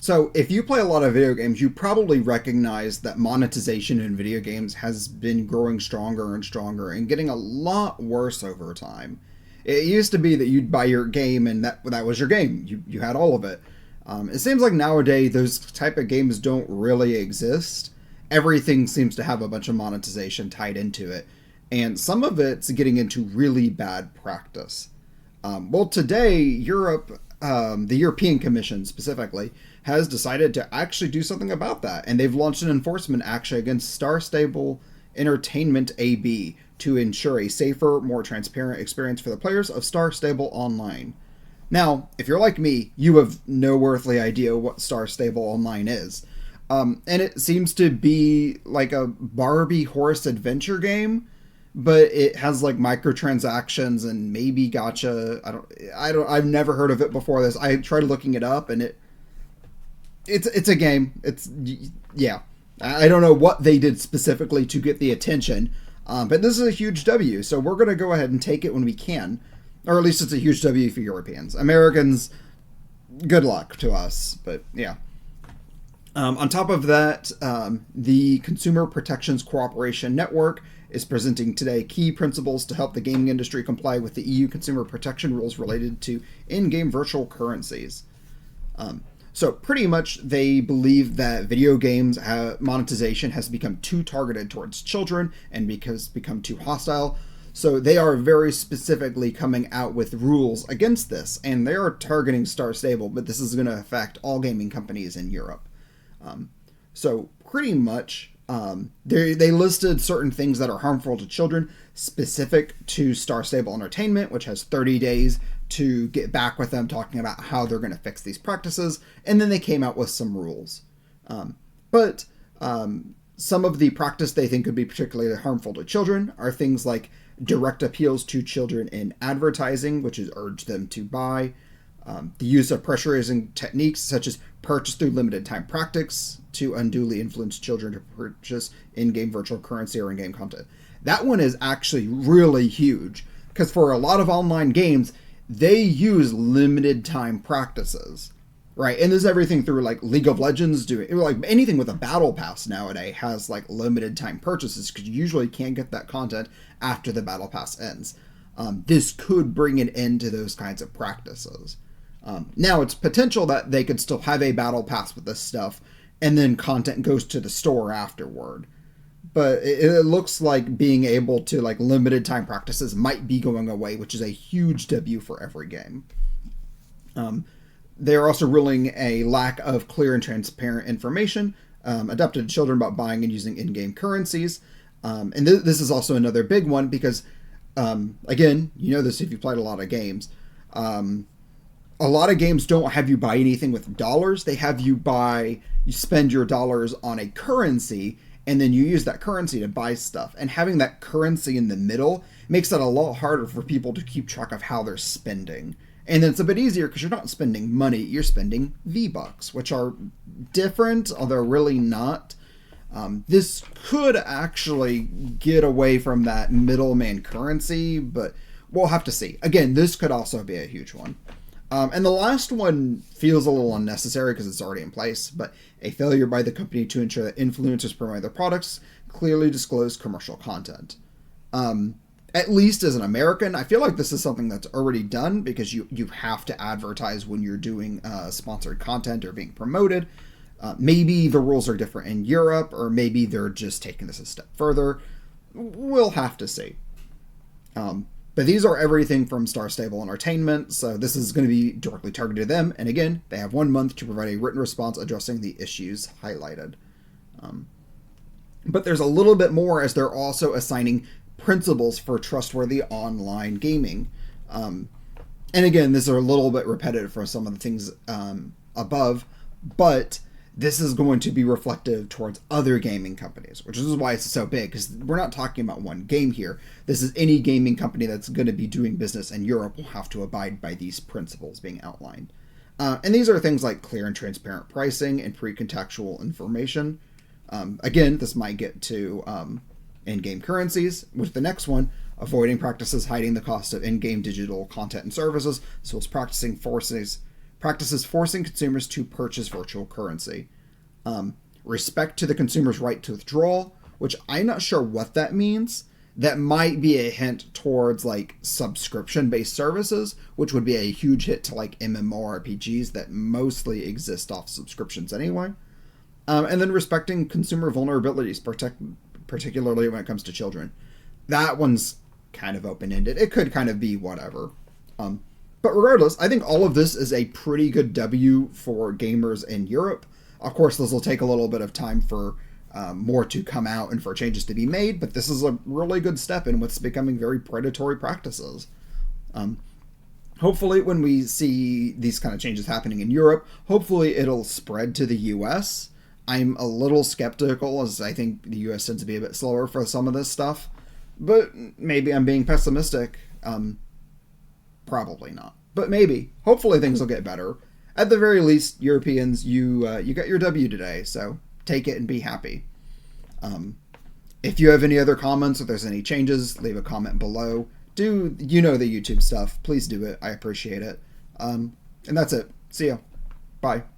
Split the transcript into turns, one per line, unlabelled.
So, if you play a lot of video games, you probably recognize that monetization in video games has been growing stronger and stronger and getting a lot worse over time. It used to be that you'd buy your game and that was your game. You had all of it. It seems like nowadays those type of games don't really exist. Everything seems to have a bunch of monetization tied into it, and some of it's getting into really bad practice. Well, today Europe, the European Commission specifically, has decided to actually do something about that, and they've launched an enforcement action against Star Stable Entertainment AB to ensure a safer, more transparent experience for the players of Star Stable Online. Now, if you're like me, you have no earthly idea what Star Stable Online is. And it seems to be like a Barbie horse adventure game, but it has like microtransactions and maybe gotcha. I've never heard of it before this. I tried looking it up and it's a game. Yeah. I don't know what they did specifically to get the attention, but this is a huge W, so we're going to go ahead and take it when we can. Or at least it's a huge W for Europeans. Americans, good luck to us, but yeah. On top of that, the Consumer Protections Cooperation Network is presenting today key principles to help the gaming industry comply with the EU consumer protection rules related to in-game virtual currencies. So pretty much they believe that video games monetization has become too targeted towards children and because become too hostile. So they are very specifically coming out with rules against this, and they are targeting Star Stable, but this is going to affect all gaming companies in Europe. So pretty much they listed certain things that are harmful to children specific to Star Stable Entertainment, which has 30 days to get back with them talking about how they're going to fix these practices, and then they came out with some rules. But some of the practice they think could be particularly harmful to children are things like direct appeals to children in advertising, which is urge them to buy, the use of pressurizing techniques such as purchase through limited time practice to unduly influence children to purchase in-game virtual currency or in-game content. That one is actually really huge because for a lot of online games, they use limited time practices, right? And there's everything through like League of Legends doing like anything with a battle pass nowadays has like limited time purchases because you usually can't get that content after the battle pass ends. This could bring an end to those kinds of practices. Now it's potential that they could still have a battle pass with this stuff and then content goes to the store afterward. But it looks like being able to like limited time practices might be going away, which is a huge W for every game. They're also ruling a lack of clear and transparent information adapted to children about buying and using in-game currencies. And this is also another big one because, again, you know this if you've played a lot of games. A lot of games don't have you buy anything with dollars. They have you spend your dollars on a currency, and then you use that currency to buy stuff. And having that currency in the middle makes it a lot harder for people to keep track of how they're spending. And then it's a bit easier because you're not spending money, you're spending V-Bucks, which are different, although really not. This could actually get away from that middleman currency, but we'll have to see. Again, this could also be a huge one. And the last one feels a little unnecessary because it's already in place, but a failure by the company to ensure that influencers promoting their products clearly disclose commercial content. At least as an American, I feel like this is something that's already done because you have to advertise when you're doing sponsored content or being promoted. Maybe the rules are different in Europe, or maybe they're just taking this a step further. We'll have to see. But these are everything from Star Stable Entertainment, so this is going to be directly targeted to them. And again, they have 1 month to provide a written response addressing the issues highlighted. But there's a little bit more as they're also assigning principles for trustworthy online gaming. And again, these are a little bit repetitive for some of the things above, but this is going to be reflective towards other gaming companies, which is why it's so big, because we're not talking about one game here. This is any gaming company that's going to be doing business in Europe will have to abide by these principles being outlined. And these are things like clear and transparent pricing and pre-contextual information. Again, this might get to in-game currencies, with the next one, avoiding practices hiding the cost of in-game digital content and services, as well as practicing practices forcing consumers to purchase virtual currency. Respect to the consumer's right to withdraw, which I'm not sure what that means. That might be a hint towards like subscription-based services, which would be a huge hit to like MMORPGs that mostly exist off subscriptions anyway. And then respecting consumer vulnerabilities, particularly when it comes to children. That one's kind of open-ended. It could kind of be whatever. But regardless, I think all of this is a pretty good W for gamers in Europe. Of course, this will take a little bit of time for more to come out and for changes to be made, but this is a really good step in what's becoming very predatory practices. Hopefully, when we see these kind of changes happening in Europe, hopefully it'll spread to the US. I'm a little skeptical, as I think the US tends to be a bit slower for some of this stuff, but maybe I'm being pessimistic. Probably not, but maybe. Hopefully things will get better. At the very least, Europeans, you got your W today, so take it and be happy. If you have any other comments or there's any changes, leave a comment below. The YouTube stuff. Please do it. I appreciate it. And that's it. See ya. Bye.